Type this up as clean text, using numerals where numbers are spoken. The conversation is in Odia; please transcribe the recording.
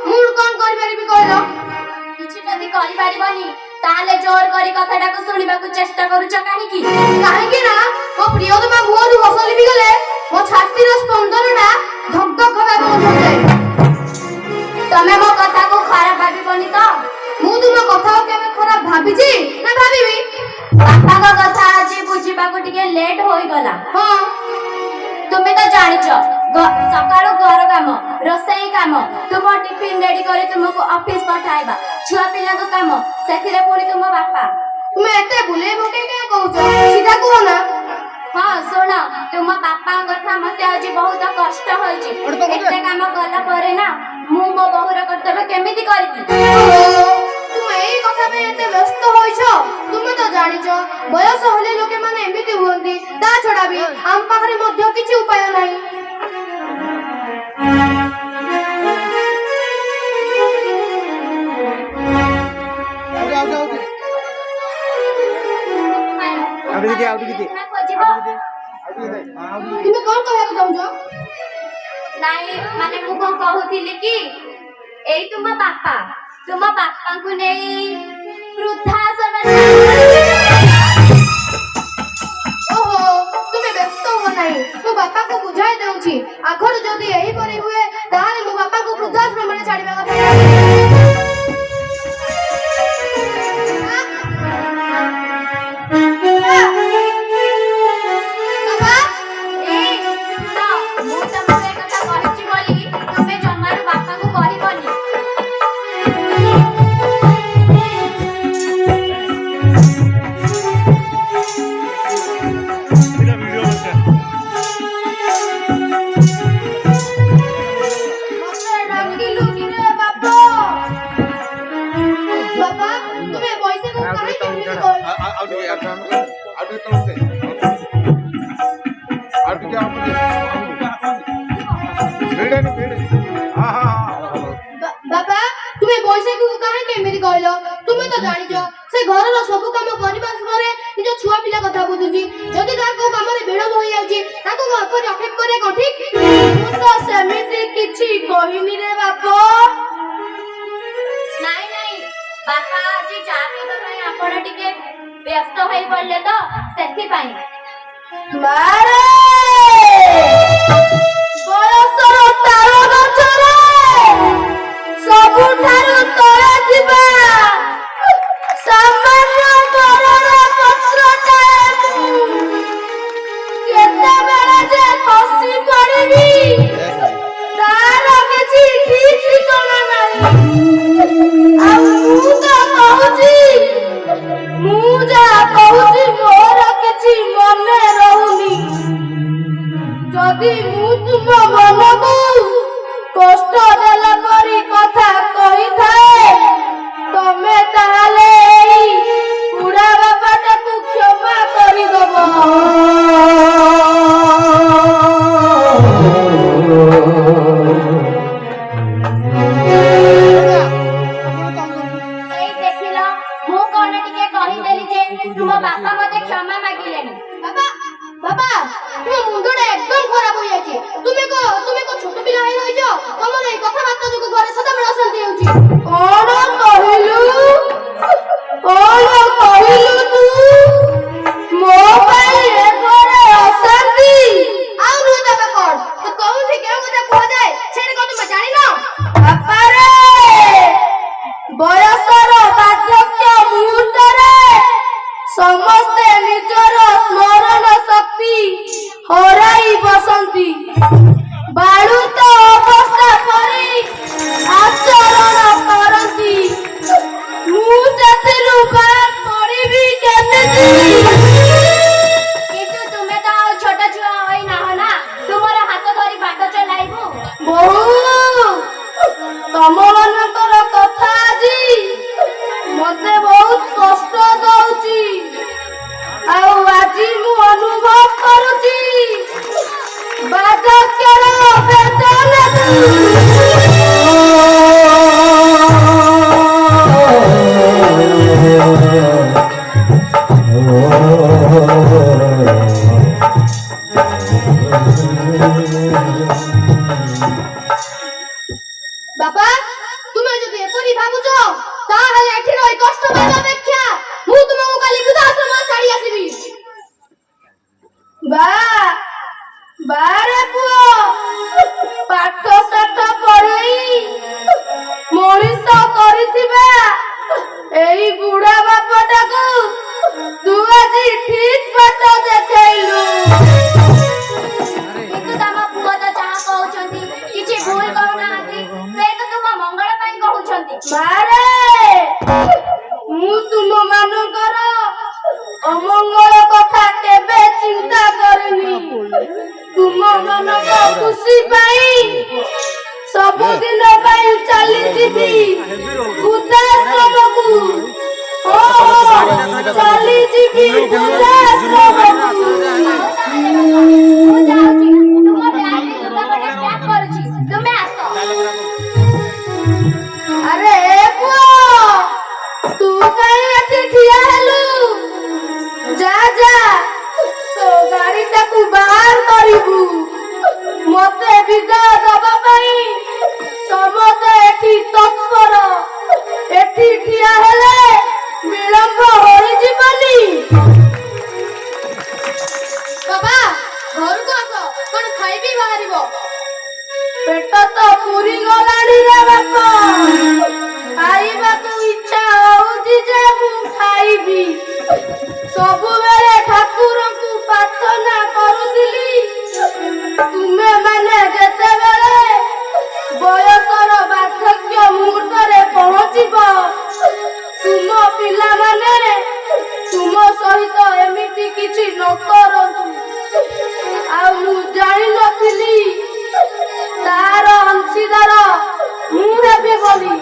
ମୁଁ କଣ କରିପାରିବି କହିଲ? କିଛି ଯଦି କରିପାରିବନି ତାହେଲେ ଜୋର କରି କଥାଟାକୁ ଶୁଣିବାକୁ ଚେଷ୍ଟା କରୁଛ କାହିଁକି? କାହିଁକି ନା ମୋ ପ୍ରିୟତମା ମୁହଁରୁ ହସ ଲିଭିଗଲେ ମୋ ଛାତିର ସ୍ପନ୍ଦନଟା ଧକ୍ ଧକ୍ ହେବାକୁ ବସିଯାଏ। ତମେ ମୋ କଥାକୁ ଖରାପ ଭାବିବନି ତ? ମୁଁ ତୁମ କଥାକୁ କେବେ ଖରାପ ଭାବିଛି ନା ଭାବିବି? ବାପାଙ୍କ କଥା ଆଜି ବୁଝିବାକୁ ଟିକେ ଲେଟ୍ ହୋଇଗଲା। ହଁ, ତୁମେ ତ ଜାଣିଛ ସକାଳୁ ଘର କାମ, ରୋଷେଇ କାମ, ତୁମ ଟିଫିନ ରେଡି କରି ତୁମକୁ ଅଫିସ ପଠାଇବା, ଛୁଆ ପିଲାଙ୍କ କାମ, ସେଥିରେ ପୁଣି ତୁମ ବାପା। ତୁମେ ଏତେ ବୁଲେଇ ପକେଇ କାଇଁ କହୁଛ? ସିଧା କୁହ ନା। ହଁ ଶୁଣ, ତୁମ ବାପାଙ୍କ କଥା ମତେ ଆଜି ବହୁତ କଷ୍ଟ ହୋଇଛି। ଏତେ କାମ କଲା ପରେ ନା ମୁଁ ମୋ ବୋହୁର କର୍ତ୍ତବ୍ୟ କେମିତି କରିବି? ତୁମେ ଏଇ କଥା ପାଇଁ ଏତେ ବ୍ୟସ୍ତ ହୋଇଛ? ତୁମେ ତ ଜାଣିଛ ବୟସ ହେଲେ ଲୋକମାନେ ଏମିତି ହୁଅନ୍ତି। ତା ଛଡା ବି ଆମ ପାଖରେ ମଧ୍ୟ କିଛି ଉପାୟ ନାହିଁ। ତୁମେ କଣ କହିବାକୁ ଚାହୁଁଛ? ନାଇଁ ମାନେ ମୁଁ କଣ କହୁଥିଲି କି ଏଇ ତୁମ ବାପାଙ୍କୁ ନେଇ ବୃଦ୍ଧାଶ୍ରମ। ଓହୋ, ତୁମେ ବ୍ୟସ୍ତ ହୁଅ ନାହିଁ, ମୋ ବାପାଙ୍କୁ ବୁଝାଇ ଦେଉଛି। ଆଗରୁ ଯଦି ଏହିପରି ହୁଏ ତାହେଲେ ମୋ ବାପାଙ୍କୁ ବୃଦ୍ଧାଶ୍ରମରେ ଛାଡ଼ିବା କଥା। ମୁଁ ତମକୁ ଏ କଥା କହିଛି ବୋଲି ତୁମେ ଜମାରୁ ବାପାଙ୍କୁ କହିବନି। ବାପା, ତୁମେ ବୈଶାଖକୁ କାହିଁକି ଏମିତି କହିଲ? ତୁମେ ତ ଜାଣିଛ ସେ ଘରର ସବୁ କାମ କରିବା ସମୟରେ ନିଜ ଛୁଆ ପିଲା କଥା ବୁଝୁଛି। ଯଦି ତାଙ୍କ କାମରେ ବିଳମ୍ବ ହୋଇଯାଉଛି ତାକୁ ଏପରି ଆକ୍ଷେପ କରିବା କଣ ଠିକ? ମୁଁ ତ ସେମିତି କିଛି କହିନି ରେ ବାପ। ନାଇଁ ବାପା ଆଜି ଚାକିରି ପାଇଁ ଆପଣ ଟିକେ ବ୍ୟସ୍ତ ହୋଇ ପଡିଲେ ତ ସେଥିପାଇଁ। ମାରେ ବୟସର ତାଳ ଗଛରେ ସବୁଠାରୁ ତଳେ ଥିବା ସାମାନ୍ୟ ବରର ପତ୍ରଟାଏ ମୁଁ କେତେବେଳେ ଯେ ଖସି ପଡ଼ିବି ତାର କିଛି ଠିକ୍ ଠିକଣା ନାହିଁ। ଆଉ ମୁଁ ଯାହା କହୁଛି ମୋର କିଛି ମନେ ରହୁନି। ଯଦି ମୁଁ ତୁମ ମନକୁ କଷ୍ଟ ଦେଲା ପରି କଥା କହିଥାଏ ତମେ ତାହେଲେ ଏଇ ବୁଢା ବାପାଟାକୁ କ୍ଷମା କରିଦବ। ଏଇ ଦେଖିଲ ମୁଁ କଣ ଟିକେ କହିଦେଲି ଯେ ତୁମ ବାପା ମତେ କ୍ଷମା ମାଗିଲେଣି। ବାପା, ତୁମ ମୁଣ୍ଡଟା ଏକଦମ ଖରାପ ହୋଇଯାଇଛି। ତୁମେ କଣ ଛୋଟ ପିଲା ହେଇ ରହିଛ? ତମର ଏଇ କଥାବାର୍ତ୍ତା ଯୋଗୁଁ ଘରେ ସଦାବେଳେ ଅଶାନ୍ତି ହେଉଛି। କଣ କହିଲୁ ତୁ? ମୋ ପାଇଁ ଏ ଘରେ ଅଶାନ୍ତି? ଆଉ ନୁହେଁ ବାପା, କଣ ତ କୋଉଠି କେଉଁ କଥା କୁହାଯାଏ ସେଇଟା କଣ ତୁମେ ଜାଣିନ? ବାପାରେ ବୟସର ବାର୍ଦ୍ଧକ୍ୟ ମୁହୂର୍ତ୍ତରେ ସମସ୍ତେ ନିଜର ସ୍ମରଣ ଶକ୍ତି ହରାଇ ବସନ୍ତି। ବାଳୁତ ଅବସ୍ଥା ପରି ଆଚରଣ କରନ୍ତି। ମୁଁ ସେଥିରୁ ବାଦ ପଡ଼ିବି କେମିତି? କିନ୍ତୁ ତୁମେ ତ ଆଉ ଛୋଟ ଛୁଆ ହୋଇନାହ ନା, ତୁମର ହାତ ଧରି ବାଟ ଚଲାଇବୁ। ବୋଉ, ତମ ମାନଙ୍କର କଥା ଆଜି ମତେ ବହୁତ କଷ୍ଟ ଦଉଛି। ଆଉ ଆଜି ମୁଁ ଅନୁଭବ କରୁଛି ବାର୍ଦ୍ଧକ୍ୟର ବେଦନା। ବାପା ତୁମେ ଯଦି ଏପରି ଭାବୁଛ ତାହେଲେ ଏଠି ରହି କଷ୍ଟ ପାଇବା ଅପେକ୍ଷା ମୁଁ ତୁମକୁ କାଲି ବୃଦ୍ଧାଶ୍ରମ ଛାଡି ଆସିବି। ବାରେ ପୁଅ ପାଠ ସାଠ ପଢେଇ ମଣିଷ କରିଥିବା ଏଇ ବୁଢା ବାପଟାକୁ ତୁ ଆଜି ଠିକ ବାଟ ଦେଖେଇଲୁ। କିନ୍ତୁ ତମ ପୁଅ ତ ଯାହା କହୁଛନ୍ତି କିଛି ଭୁଲ କହୁନାହାନ୍ତି, ସେ ତ ତୁମ ମଙ୍ଗଳ ପାଇଁ କହୁଛନ୍ତି। ମାରେ ମୁଁ ତୁମ ମାନଙ୍କର ଅମଙ୍ଗଳ କଥା କେବେ ଚିନ୍ତା କରିନି। ତୁମ ମାନଙ୍କ ଖୁସି ପାଇଁ ସବୁଦିନ ପାଇଁ ଚାଲିଯିବି ବୃଦ୍ଧାଶ୍ରମକୁ। ଚାଲିଯିବି ବୃଦ୍ଧାଶ୍ରମକୁ। ମୁଁ ଯାଉଛି, ତୁମ ବ୍ୟାଗରେ ଲୁଗାପଟା ପ୍ୟାକ୍ କରୁଛି, ତୁମେ ଆସ। ଆରେ ପୁଅ ତୁ କାଇଁ ଏଠି ଠିଆ ହେଲୁ? ଯା ତୋ ଗାଡିଟାକୁ ବାହାର କରିବୁ। ମତେ ବିଦାୟ ଦବା ପାଇଁ ସମସ୍ତେ ଏଠି ତତ୍ପର। ଏଠି ଠିଆ ହେଲେ ବିଳମ୍ବ ହୋଇଯିବନି। ବାବା ଘରକୁ ଆସ, କଣ ଖାଇବି ବାହାରିବ। ପେଟ ତ ପୁରି ଗଲାଣି ରେ ବାପା। ଖାଇବାକୁ ଇଚ୍ଛା ହଉଛି ଯେ ମୁଁ ଖାଇବି। ସବୁବେଳେ ଠାକୁରଙ୍କୁ ପ୍ରାର୍ଥନା କରୁଥିଲି ତୁମେ ମାନେ ଯେତେବେଳେ ବୟସର ବାର୍ଦ୍ଧକ୍ୟ ମୁହୂର୍ତ୍ତରେ ପହଞ୍ଚିବ ତୁମ ପିଲାମାନେ ତୁମ ସହିତ ଏମିତି କିଛି ନ କରନ୍ତୁ। ଆଉ ମୁଁ ଜାଣିନଥିଲି ତାର ଅଂଶୀଦାର ମୁଁ ହେବି ବୋଲି।